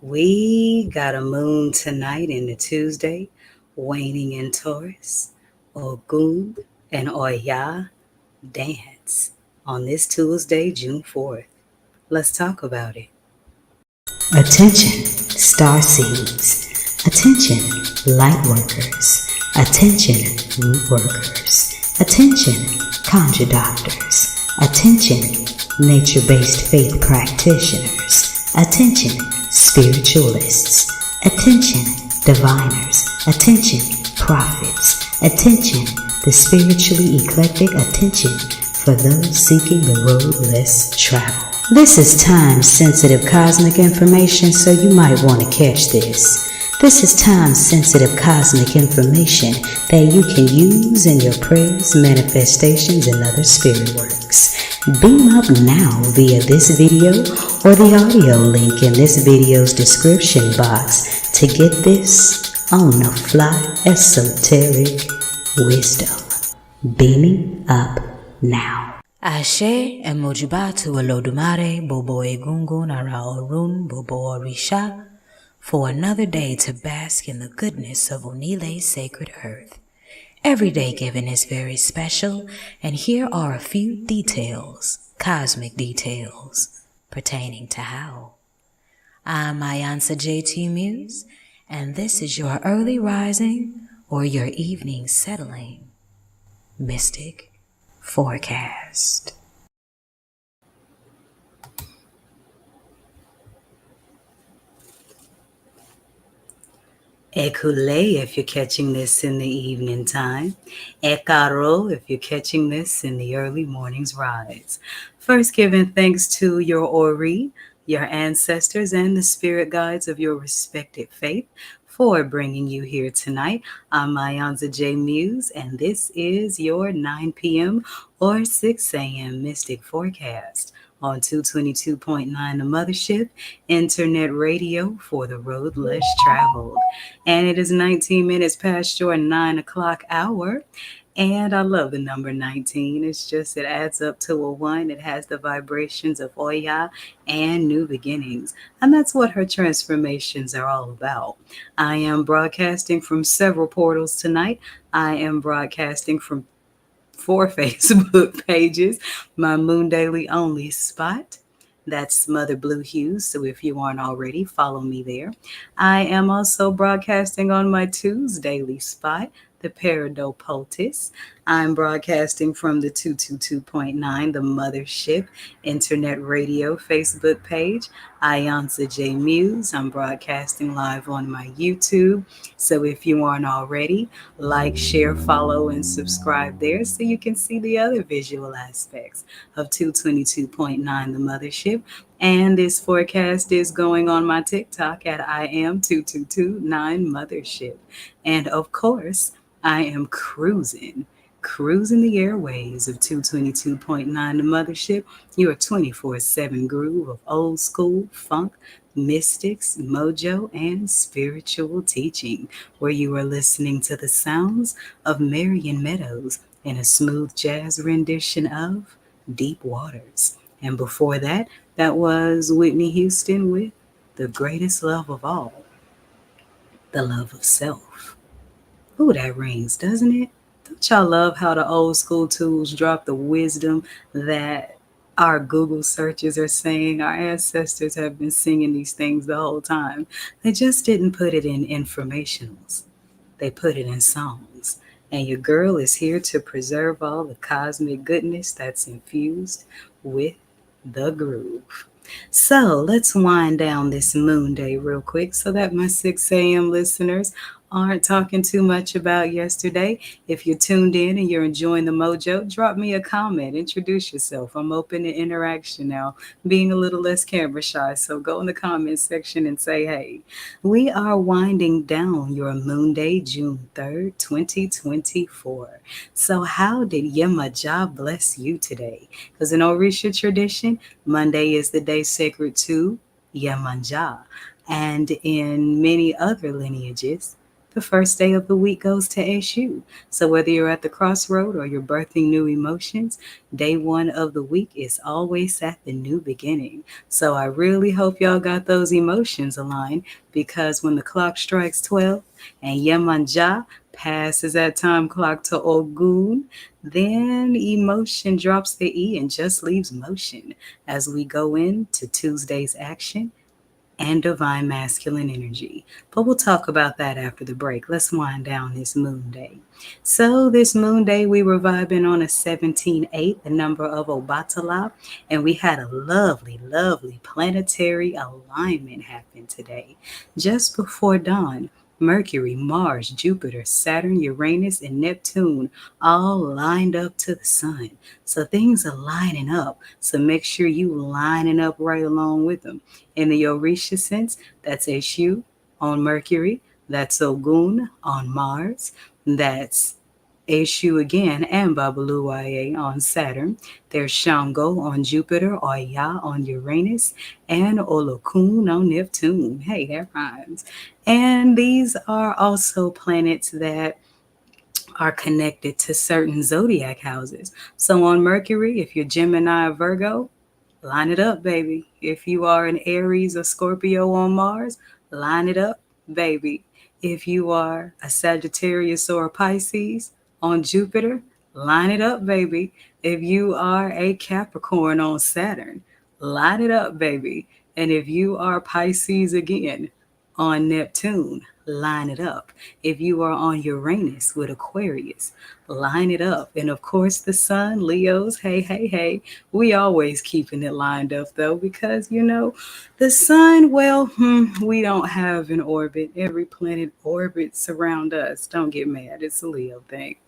We got a moon tonight into Tuesday, waning in Taurus. Ogun and Oya dance on this Tuesday, June 4th. Let's talk about it. Attention, star seeds. Attention, light workers. Attention, root workers. Attention, conjure doctors. Attention, nature-based faith practitioners. Attention, spiritualists. Attention, diviners. Attention, prophets. Attention, the spiritually eclectic. Attention for those seeking the road less traveled. This is time-sensitive cosmic information, so you might want to catch this. This is time-sensitive cosmic information that you can use in your prayers, manifestations, and other spirit works. Beam up now via this video or the audio link in this video's description box to get this on-the-fly esoteric wisdom. Beaming up now. Ashe emojibatu Olodumare Bobo Egungun Ara Orun Bobo Orisha for another day to bask in the goodness of Onile's sacred earth. Every day given is very special, and here are a few details, cosmic details, pertaining to how. I'm iiiYansaje Muse, and this is your early rising or your evening settling mystic forecast. Ekule if you're catching this in the evening time. Ekaro if you're catching this in the early morning's rise. First, giving thanks to your Ori, your ancestors, and the spirit guides of your respected faith for bringing you here tonight. I'm iiiYansaje Muse, and this is your 9 p.m. or 6 a.m. Mystic Forecast on 222.9 The Mothership, internet radio for the road less traveled. And it is 19 minutes past your 9 o'clock hour. And I love the number 19. It's just, it adds up to a 1. It has the vibrations of Oya and new beginnings. And that's what her transformations are all about. I am broadcasting from several portals tonight. I am broadcasting from 4 Facebook pages. My Moon Daily Only spot. That's Mother Blue Hues. So if you aren't already, follow me there. I am also broadcasting on my Tuesdaily spot, the Peridot Poultice. I'm broadcasting from the 222.9, the Mothership Internet Radio Facebook page, iiiYansaje Muse. I'm broadcasting live on my YouTube. So if you aren't already, like, share, follow, and subscribe there so you can see the other visual aspects of 222.9, the Mothership. And this forecast is going on my TikTok at iam2229 Mothership. And of course, I am cruising the airways of 222.9 The Mothership, your 24/7 groove of old school funk, mystics, mojo, and spiritual teaching, where you are listening to the sounds of Marion Meadows in a smooth jazz rendition of Deep Waters. And before that, that was Whitney Houston with The Greatest Love of All, the love of self. Ooh, that rings, doesn't it? Don't y'all love how the old school tools drop the wisdom that our Google searches are saying? Our ancestors have been singing these things the whole time. They just didn't put it in informationals. They put it in songs. And your girl is here to preserve all the cosmic goodness that's infused with the groove. So let's wind down this moon day real quick so that my 6 a.m. listeners aren't talking too much about yesterday. If you're tuned in and you're enjoying the mojo, drop me a comment, introduce yourself. I'm open to interaction now, being a little less camera shy, so go in the comment section and say hey. We are winding down your moon day, June 3rd, 2024. So how did Yemaja bless you today? Because in Orisha tradition, Monday is the day sacred to Yemanja, and in many other lineages, the first day of the week goes to SU. So whether you're at the crossroad or you're birthing new emotions, day one of the week is always at the new beginning. So I really hope y'all got those emotions aligned, because when the clock strikes 12 and iiYansaje passes that time clock to Ogun, then emotion drops the E and just leaves motion as we go into Tuesday's action and divine masculine energy. But we'll talk about that after the break. Let's wind down this moon day. So this moon day, we were vibing on a 17/8, the number of Obatala, and we had a lovely, lovely planetary alignment happen today. Just before dawn, Mercury, Mars, Jupiter, Saturn, Uranus, and Neptune all lined up to the sun. So things are lining up. So make sure you lining up right along with them. In the Orisha sense, that's Eshu on Mercury, that's Ogun on Mars, that's Eshu again and Babaluaye on Saturn. There's Shango on Jupiter, Oya on Uranus, and Olokun on Neptune. Hey, that rhymes. And these are also planets that are connected to certain zodiac houses. So on Mercury, if you're Gemini or Virgo, line it up, baby. If you are an Aries or Scorpio on Mars, line it up, baby. If you are a Sagittarius or a Pisces on Jupiter, line it up, baby. If you are a Capricorn on Saturn, line it up, baby. And if you are Pisces again on Neptune, line it up. If you are on Uranus with Aquarius, line it up. And of course, the sun, Leos, hey, hey, hey. We always keeping it lined up though, because the sun, well, we don't have an orbit. Every planet orbits around us. Don't get mad. It's a Leo thing.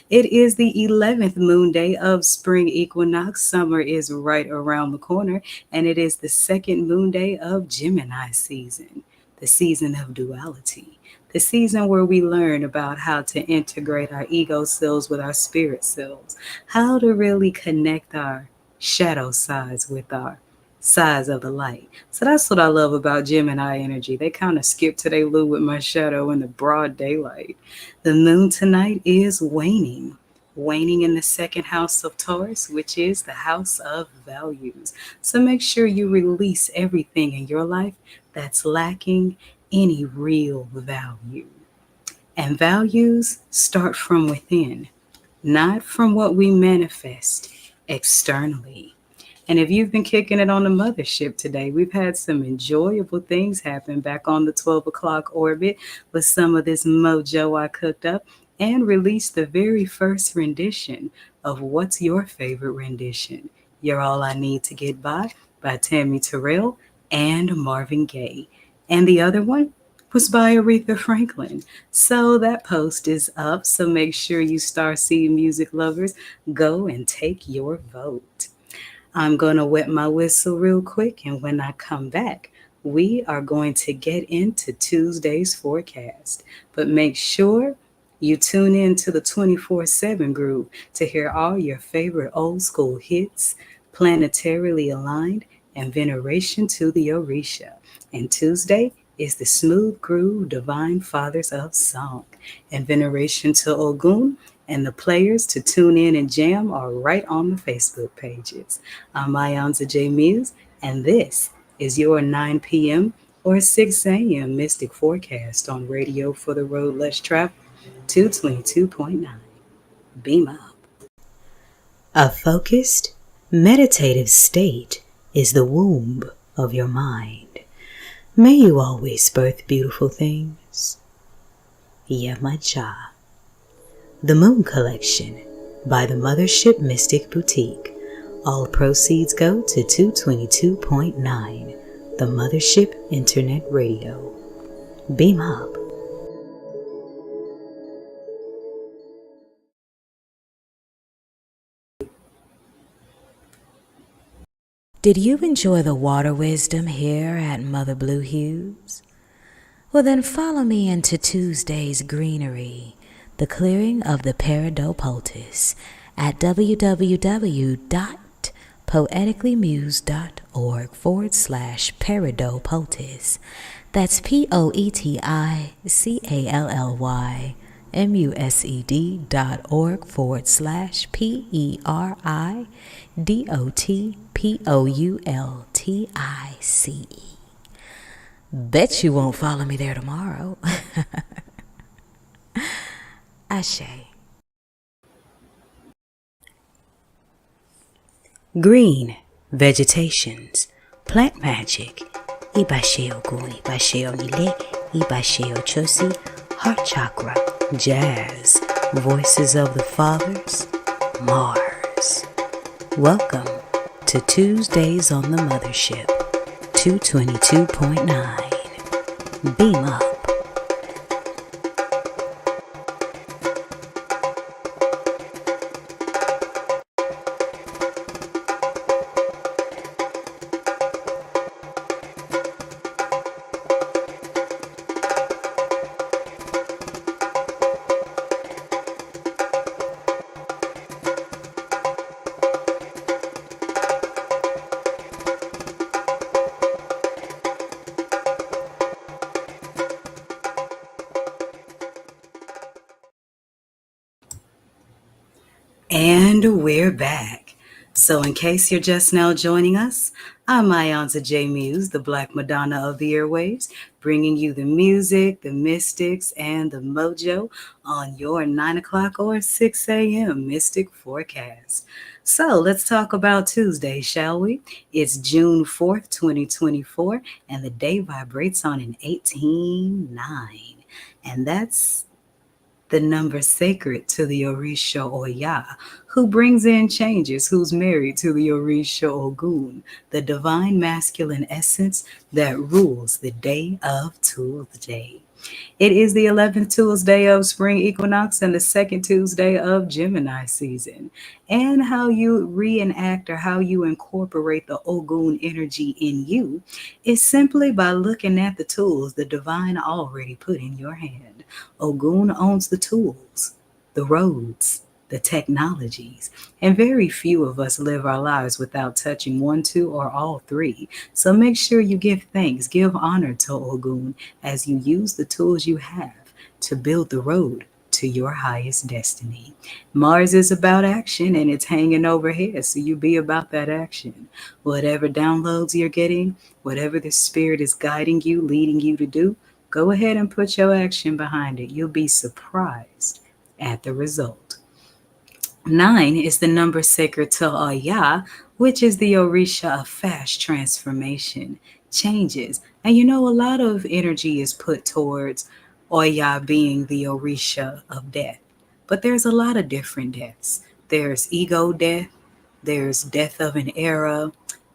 It is the 11th moon day of spring equinox. Summer is right around the corner, and it is the second moon day of Gemini season, the season of duality, the season where we learn about how to integrate our ego selves with our spirit selves, how to really connect our shadow sides with our sides of the light. So that's what I love about Gemini energy. They kind of skip to their loo with my shadow in the broad daylight. The moon tonight is waning in the second house of Taurus, which is the house of values. So make sure you release everything in your life that's lacking any real value. And values start from within, not from what we manifest externally. And if you've been kicking it on the mothership today, we've had some enjoyable things happen back on the 12 o'clock orbit with some of this mojo I cooked up and released the very first rendition of What's Your Favorite Rendition? You're All I Need to Get by Tammy Terrell and Marvin Gaye. And the other one was by Aretha Franklin. So that post is up. So make sure you Starseed music lovers go and take your vote. I'm going to wet my whistle real quick, and when I come back, we are going to get into Tuesday's forecast. But make sure you tune in to the 24/7 groove to hear all your favorite old school hits, planetarily aligned, and veneration to the Orisha. And Tuesday is the smooth groove divine fathers of song, and veneration to Ogun, and the players to tune in and jam are right on the Facebook pages. I'm iiYansaje Muse, and this is your 9 p.m. or 6 a.m. Mystic Forecast on Radio for the Road Less Traveled, 222.9. Beam up. A focused, meditative state is the womb of your mind. May you always birth beautiful things. iiYansaje. The Moon Collection by the Mothership Mystic Boutiq. All proceeds go to 222.9, the Mothership Internet Radio. Beam up. Did you enjoy the water wisdom here at Mother Blue Hues? Well, then follow me into Tuesday's greenery, the clearing of the peridot poultice, at www.poeticallymuse.org/peridot poultice. That's POETICALLYMUSED.org/PERDOTPOULTICE. Bet you won't follow me there tomorrow. Ashe. Green vegetations, plant magic. Iba Ogun, Iba Onile, Iba Ochoosi, heart chakra, jazz, voices of the fathers, Mars. Welcome to Tuesdays on the Mothership, 222.9. Beam up. And we're back. So, in case you're just now joining us, I'm iiYansaje Muse, the Black Madonna of the airwaves, bringing you the music, the mystics, and the mojo on your 9 o'clock or 6 a.m. Mystic Forecast. So, let's talk about Tuesday, shall we? It's June 4th, 2024, and the day vibrates on an 18-9. And that's the number sacred to the Orisha Oya, who brings in changes, who's married to the Orisha Ogun, the divine masculine essence that rules the day of Tuesday. It is the 11th Tuesday of spring equinox and the second Tuesday of Gemini season. And how you reenact or how you incorporate the Ogun energy in you is simply by looking at the tools the divine already put in your hand. Ogun owns the tools, the roads, the technologies, and very few of us live our lives without touching one, two, or all three. So make sure you give thanks, give honor to Ogun as you use the tools you have to build the road to your highest destiny. Mars is about action and it's hanging overhead, so you be about that action. Whatever downloads you're getting, whatever the spirit is guiding you, leading you to do, go ahead and put your action behind it. You'll be surprised at the result. 9 is the number sacred to Oya, which is the Orisha of fast transformation, changes. And a lot of energy is put towards Oya being the Orisha of death. But there's a lot of different deaths. There's ego death, there's death of an era,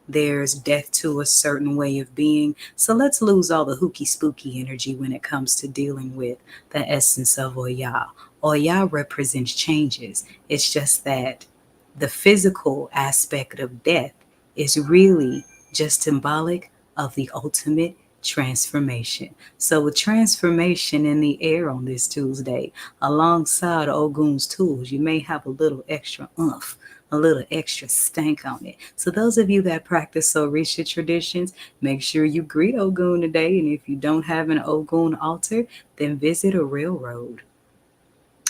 there's death to a certain way of being. So let's lose all the hooky spooky energy when it comes to dealing with the essence of Oya. Oya represents changes. It's just that the physical aspect of death is really just symbolic of the ultimate transformation. So with transformation in the air on this Tuesday, alongside Ogun's tools, you may have a little extra oomph, a little extra stank on it. So those of you that practice Orisha traditions, make sure you greet Ogun today. And if you don't have an Ogun altar, then visit a railroad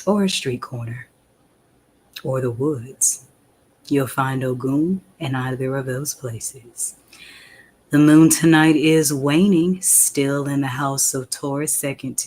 or a street corner or the woods. You'll find Ogun in either of those places. The moon tonight is waning, still in the house of Taurus, second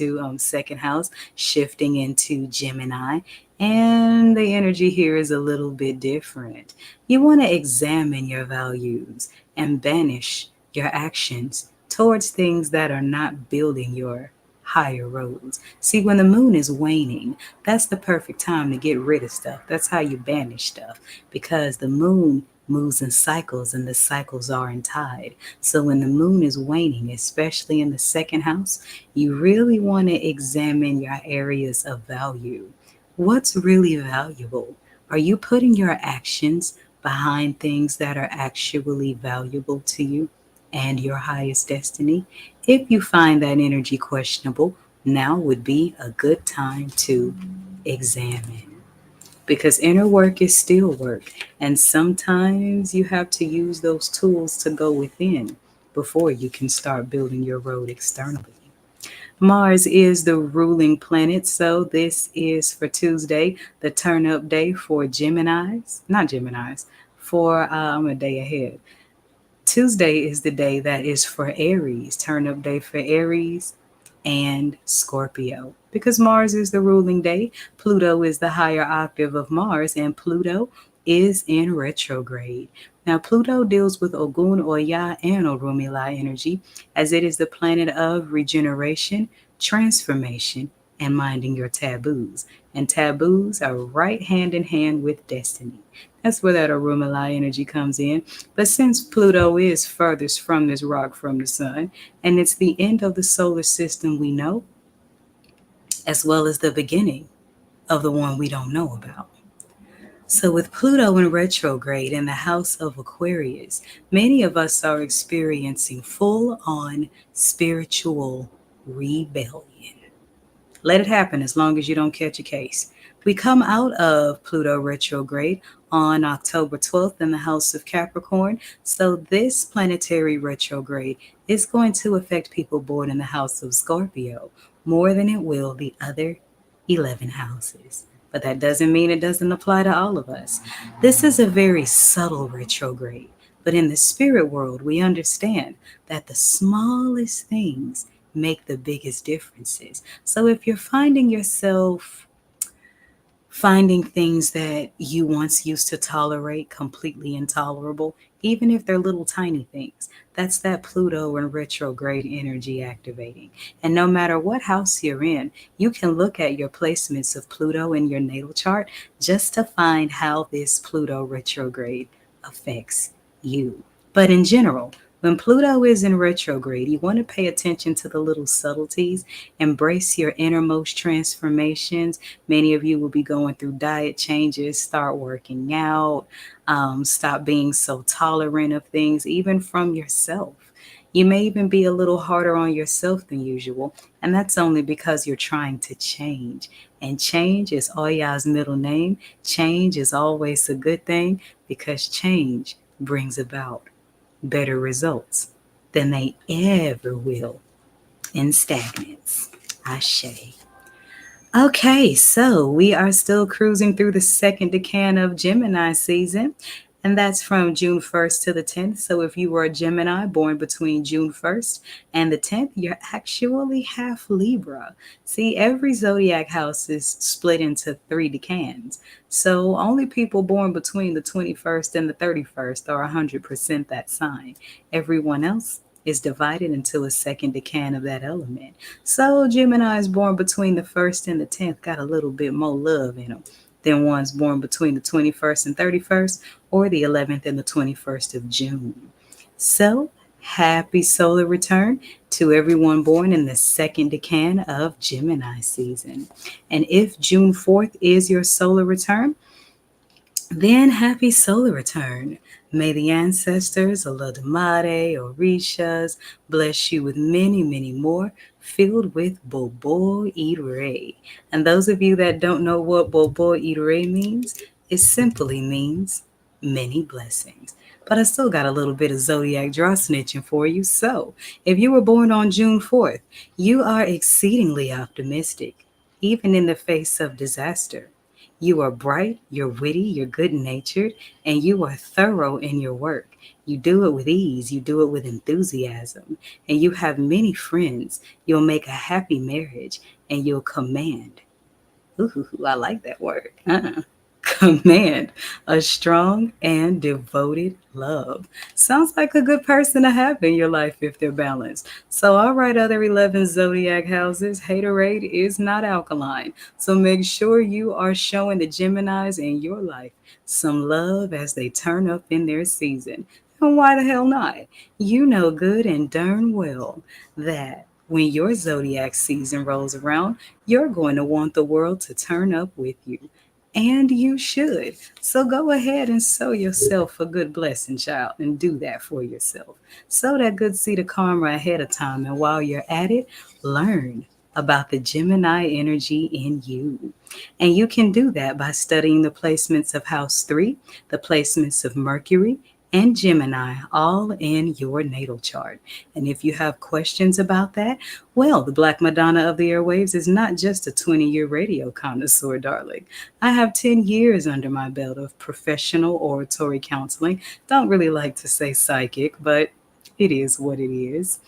house, shifting into Gemini. And the energy here is a little bit different. You want to examine your values and banish your actions towards things that are not building your higher roads. See, when the moon is waning, that's the perfect time to get rid of stuff. That's how you banish stuff, because the moon moves in cycles and the cycles are in tide. So when the moon is waning, especially in the second house, you really want to examine your areas of value. What's really valuable? Are you putting your actions behind things that are actually valuable to you and your highest destiny? If you find that energy questionable, now would be a good time to examine, because inner work is still work, and sometimes you have to use those tools to go within before you can start building your road externally. Mars is the ruling planet, so this is for Tuesday, the turn up day for Geminis, not Geminis, for I'm a day ahead. Tuesday is the day that is for Aries, turn up day for Aries and Scorpio. Because Mars is the ruling day, Pluto is the higher octave of Mars, and Pluto is in retrograde. Now, Pluto deals with Ogun, Oya, and Orumila energy, as it is the planet of regeneration, transformation, and minding your taboos. And taboos are right hand in hand with destiny. That's where that Orumila energy comes in. But since Pluto is furthest from this rock from the sun, and it's the end of the solar system we know, as well as the beginning of the one we don't know about. So, with Pluto in retrograde in the house of Aquarius, many of us are experiencing full on spiritual rebellion. Let it happen as long as you don't catch a case. We come out of Pluto retrograde on October 12th in the house of Capricorn. So, this planetary retrograde is going to affect people born in the house of Scorpio more than it will the other 11 houses. But that doesn't mean it doesn't apply to all of us. This is a very subtle retrograde. But in the spirit world, we understand that the smallest things make the biggest differences. So if you're finding yourself finding things that you once used to tolerate completely intolerable, even if they're little tiny things, that's that Pluto and retrograde energy activating. And no matter what house you're in, you can look at your placements of Pluto in your natal chart just to find how this Pluto retrograde affects you. But in general, when Pluto is in retrograde, you want to pay attention to the little subtleties, embrace your innermost transformations. Many of you will be going through diet changes, start working out, stop being so tolerant of things, even from yourself. You may even be a little harder on yourself than usual, and that's only because you're trying to change. And change is Oya's middle name. Change is always a good thing because change brings about better results than they ever will in stagnance. Ashe. Okay, so we are still cruising through the second decan of Gemini season, and that's from June 1st to the 10th. So if you were a Gemini born between June 1st and the 10th, you're actually half Libra. See, every zodiac house is split into three decans. So only people born between the 21st and the 31st are 100% that sign. Everyone else is divided into a second decan of that element. So Geminis born between the 1st and the 10th got a little bit more love in them than ones born between the 21st and 31st or the 11th and the 21st of June. So happy solar return to everyone born in the second decan of Gemini season. And if June 4th is your solar return, then happy solar return. May the ancestors, Olodumare, Orishas, bless you with many, many more, filled with Bobo Ire. And those of you that don't know what Bobo Ire means, it simply means many blessings. But I still got a little bit of zodiac draw snitching for you. So, if you were born on June 4th, you are exceedingly optimistic, even in the face of disaster. You are bright, you're witty, you're good natured, and you are thorough in your work. You do it with ease, you do it with enthusiasm, and you have many friends. You'll make a happy marriage, and you'll command. Ooh, I like that word. Command a strong and devoted love. Sounds like a good person to have in your life if they're balanced. So, all right, other 11 zodiac houses, haterade is not alkaline. So, make sure you are showing the Geminis in your life some love as they turn up in their season. And why the hell not? You know good and darn well that when your zodiac season rolls around, you're going to want the world to turn up with you. And you should. So go ahead and sow yourself a good blessing, child, and do that for yourself. Sow that good seed of karma ahead of time. And while you're at it, learn about the Gemini energy in you. And you can do that by studying the placements of House 3, the placements of Mercury, and Gemini all in your natal chart. And if you have questions about that, well, the Black Madonna of the airwaves is not just a 20-year radio connoisseur, darling. I have 10 years under my belt of professional oratory counseling. Don't really like to say psychic, but it is what it is.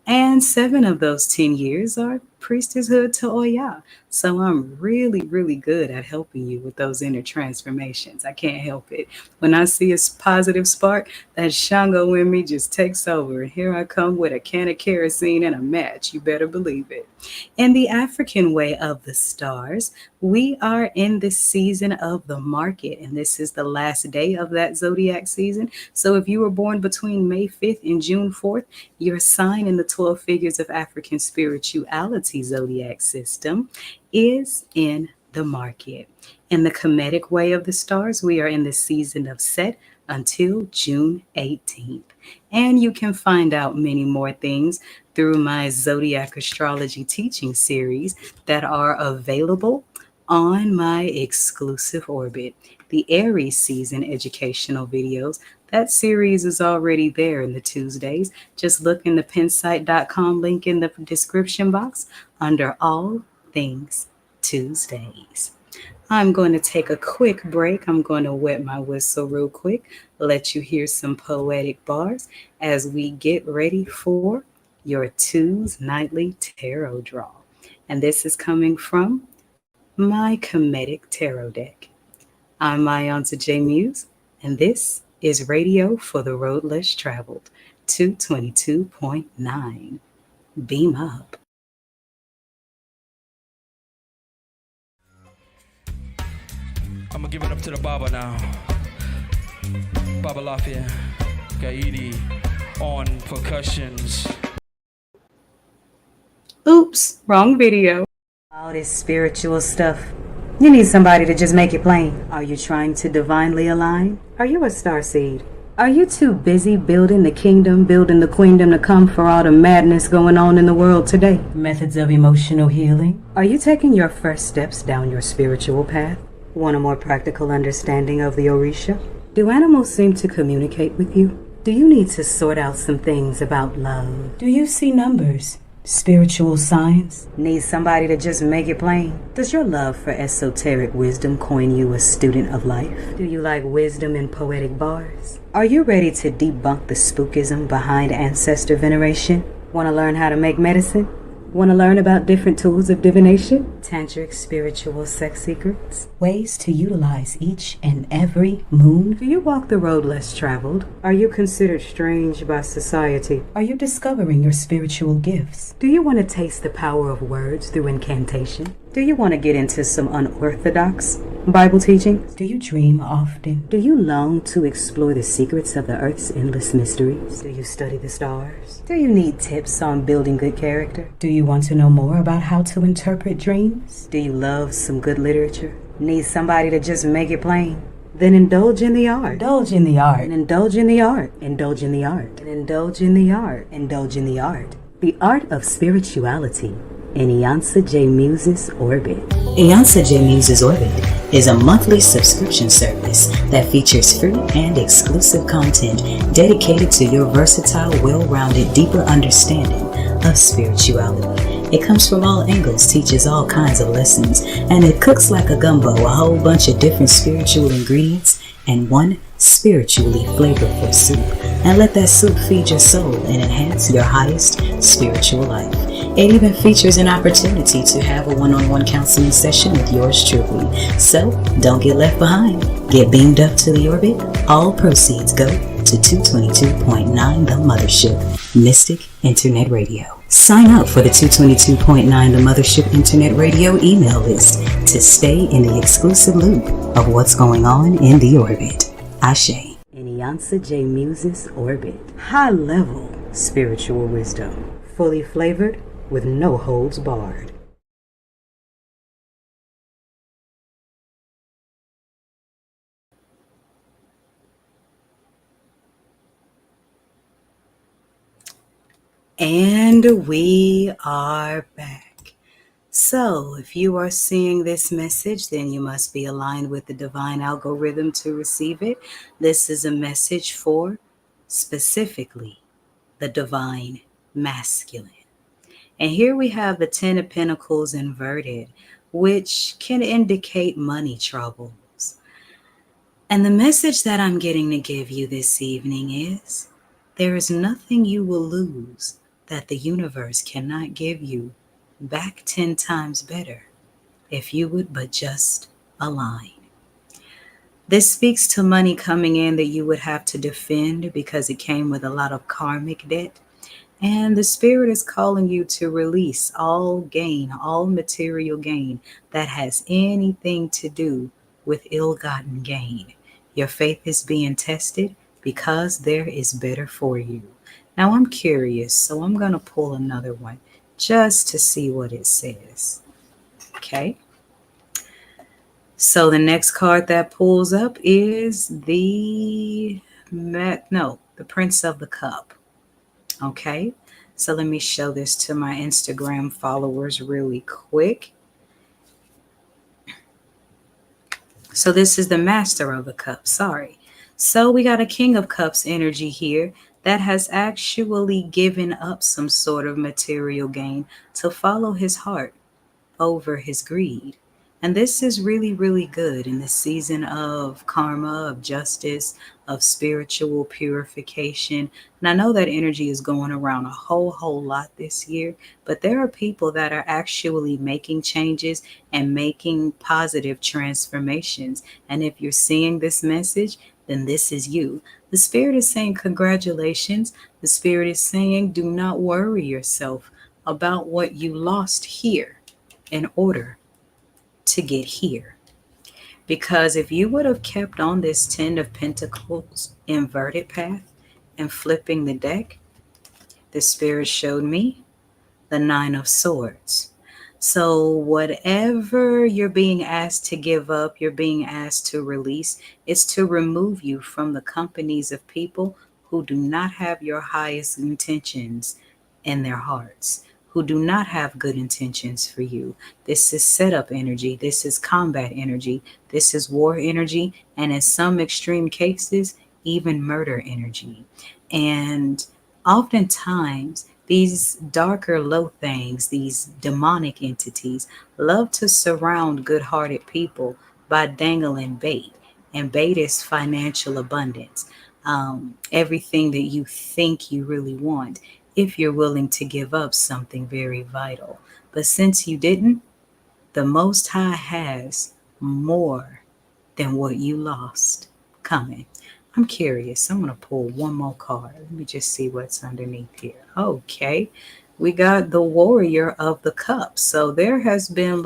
And 7 of those 10 years are priestesshood to Oya. So I'm really, really good at helping you with those inner transformations. I can't help it. When I see a positive spark, that Shango in me just takes over. And here I come with a can of kerosene and a match. You better believe it. In the African way of the stars, we are in the season of the market, and this is the last day of that zodiac season. So if you were born between May 5th and June 4th, your sign in the 12 figures of African spirituality zodiac system is in the market. In the Kemetic way of the stars, we are in the season of Set until June 18th. And you can find out many more things through my zodiac astrology teaching series that are available on my exclusive Orbit, the Aries season educational videos. That series is already there in the Tuesdays. Just look in the pinsite.com link in the description box under all things Tuesdays. I'm going to take a quick break. I'm going to wet my whistle real quick, let you hear some poetic bars as we get ready for your Tuesday nightly tarot draw. And this is coming from my Kemetic tarot deck. I'm iiiYansaje Muse, and this is Radio for the Road Less Traveled, 222.9. Beam up. I'm gonna give it up to the Baba now. Baba Lafia, Gaidi on percussions. Oops, wrong video. All this spiritual stuff. You need somebody to just make it plain. Are you trying to divinely align? Are you a starseed? Are you too busy building the kingdom, building the queendom to come for all the madness going on in the world today? Methods of emotional healing? Are you taking your first steps down your spiritual path? Want a more practical understanding of the Orisha? Do animals seem to communicate with you? Do you need to sort out some things about love? Do you see numbers? Spiritual signs? Need somebody to just make it plain? Does your love for esoteric wisdom coin you a student of life? Do you like wisdom in poetic bars? Are you ready to debunk the spookism behind ancestor veneration? Want to learn how to make medicine? Want to learn about different tools of divination? Tantric spiritual sex secrets? Ways to utilize each and every moon? Do you walk the road less traveled? Are you considered strange by society? Are you discovering your spiritual gifts? Do you want to taste the power of words through incantation? Do you want to get into some unorthodox Bible teachings? Do you dream often? Do you long to explore the secrets of the earth's endless mysteries? Do you study the stars? Do you need tips on building good character? Do you want to know more about how to interpret dreams? Do you love some good literature? Need somebody to just make it plain? Then indulge in the art. Indulge in the art. And indulge in the art. Indulge in the art. And indulge in the art. Indulge in the art. The art of spirituality in iiiYansaje Muse's Orbit. iiiYansaje Muse's Orbit is a monthly subscription service that features free and exclusive content dedicated to your versatile, well-rounded, deeper understanding of spirituality. It comes from all angles, teaches all kinds of lessons, and it cooks like a gumbo, a whole bunch of different spiritual ingredients and one spiritually flavorful soup. And let that soup feed your soul and enhance your highest spiritual life. It even features an opportunity to have a one-on-one counseling session with yours truly. So don't get left behind. Get beamed up to the orbit. All proceeds go to 222.9 The Mothership, Mystic Internet Radio. Sign up for the 222.9 The Mothership Internet Radio email list to stay in the exclusive loop of what's going on in the orbit. Ashe. In iiiYansaje Muse's Orbit. High-level spiritual wisdom. Fully flavored with no holds barred. And we are back. So, if you are seeing this message, then you must be aligned with the divine algorithm to receive it. This is a message for specifically the divine masculine. And here we have the Ten of Pentacles inverted, which can indicate money troubles. And the message that I'm getting to give you this evening is there is nothing you will lose that the universe cannot give you back 10 times better if you would but just align. This speaks to money coming in that you would have to defend because it came with a lot of karmic debt. And the Spirit is calling you to release all gain, all material gain that has anything to do with ill-gotten gain. Your faith is being tested because there is better for you. Now I'm curious, so I'm going to pull another one just to see what it says. Okay. So the next card that pulls up is the Prince of the Cup. Okay, so let me show this to my Instagram followers really quick. So this is the Master of the Cup, sorry. So we got a King of Cups energy here that has actually given up some sort of material gain to follow his heart over his greed. And this is really, really good in the season of karma, of justice, of spiritual purification. And I know that energy is going around a whole lot this year, but there are people that are actually making changes and making positive transformations. And if you're seeing this message, then this is you. The Spirit is saying congratulations. The Spirit is saying do not worry yourself about what you lost here in order to get here. Because if you would have kept on this Ten of Pentacles inverted path and flipping the deck, the Spirit showed me the Nine of Swords. So whatever you're being asked to give up, you're being asked to release, is to remove you from the companies of people who do not have your highest intentions in their hearts, who do not have good intentions for you. This is setup energy. This is combat energy. This is war energy. And in some extreme cases, even murder energy. And oftentimes, these darker low things, these demonic entities, love to surround good-hearted people by dangling bait. And bait is financial abundance. Everything that you think you really want, if you're willing to give up something very vital. But since you didn't, the Most High has more than what you lost coming. I'm curious. I'm going to pull one more card. Let me just see what's underneath here. Okay. We got the Warrior of the Cups. So there has been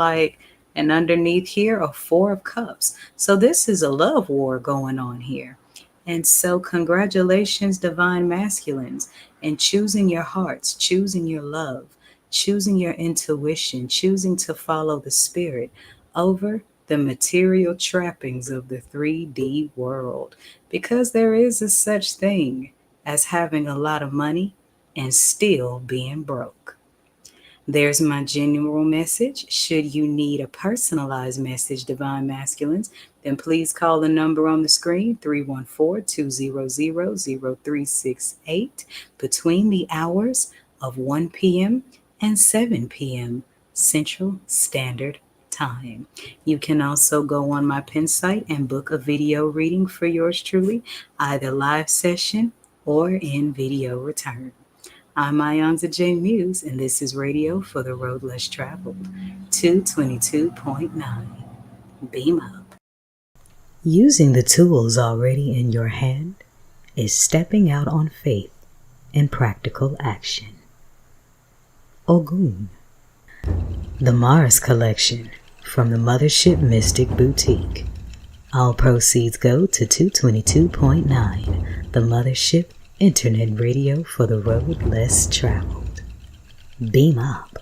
and underneath here, a Four of Cups. So this is a love war going on here. And so congratulations, divine masculines, in choosing your hearts, choosing your love, choosing your intuition, choosing to follow the Spirit over the material trappings of the 3D world. Because there is a such thing as having a lot of money and still being broke. There's my general message. Should you need a personalized message, divine masculines, then please call the number on the screen, 314-200-0368, between the hours of 1 p.m. and 7 p.m. Central Standard Time. You can also go on my pen site and book a video reading for yours truly, either live session or in video return. I'm iiiYansaje Muse, and this is Radio for the Road Less Traveled, 222.9. Beam up. Using the tools already in your hand is stepping out on faith in practical action. Ogun. The Mars Collection from the Mothership Mystic Boutiq. All proceeds go to 222.9, the Mothership Internet Radio for the Road Less Traveled. Beam up.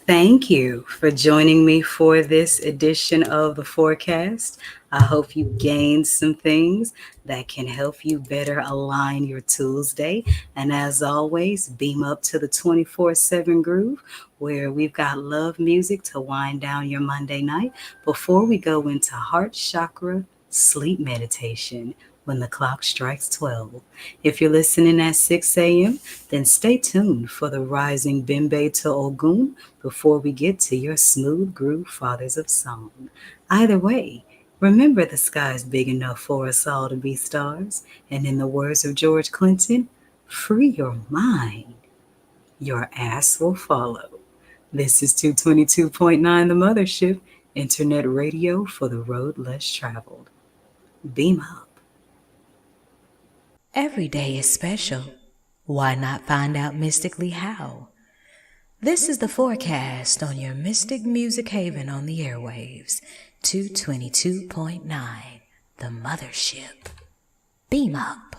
Thank you for joining me for this edition of the forecast. I hope you gained some things that can help you better align your Tuesday. And as always, beam up to the 24/7 groove where we've got love music to wind down your Monday night before we go into heart chakra sleep meditation when the clock strikes 12. If you're listening at 6 a.m., then stay tuned for the rising Bimbe to Ogun before we get to your smooth groove fathers of song. Either way, remember the sky's big enough for us all to be stars, and in the words of George Clinton, free your mind, your ass will follow. This is 222.9 The Mothership, internet radio for the road less traveled. Beam up. Every day is special. Why not find out mystically how? This is the forecast on your Mystic Music Haven on the airwaves, 222.9, The Mothership. Beam up.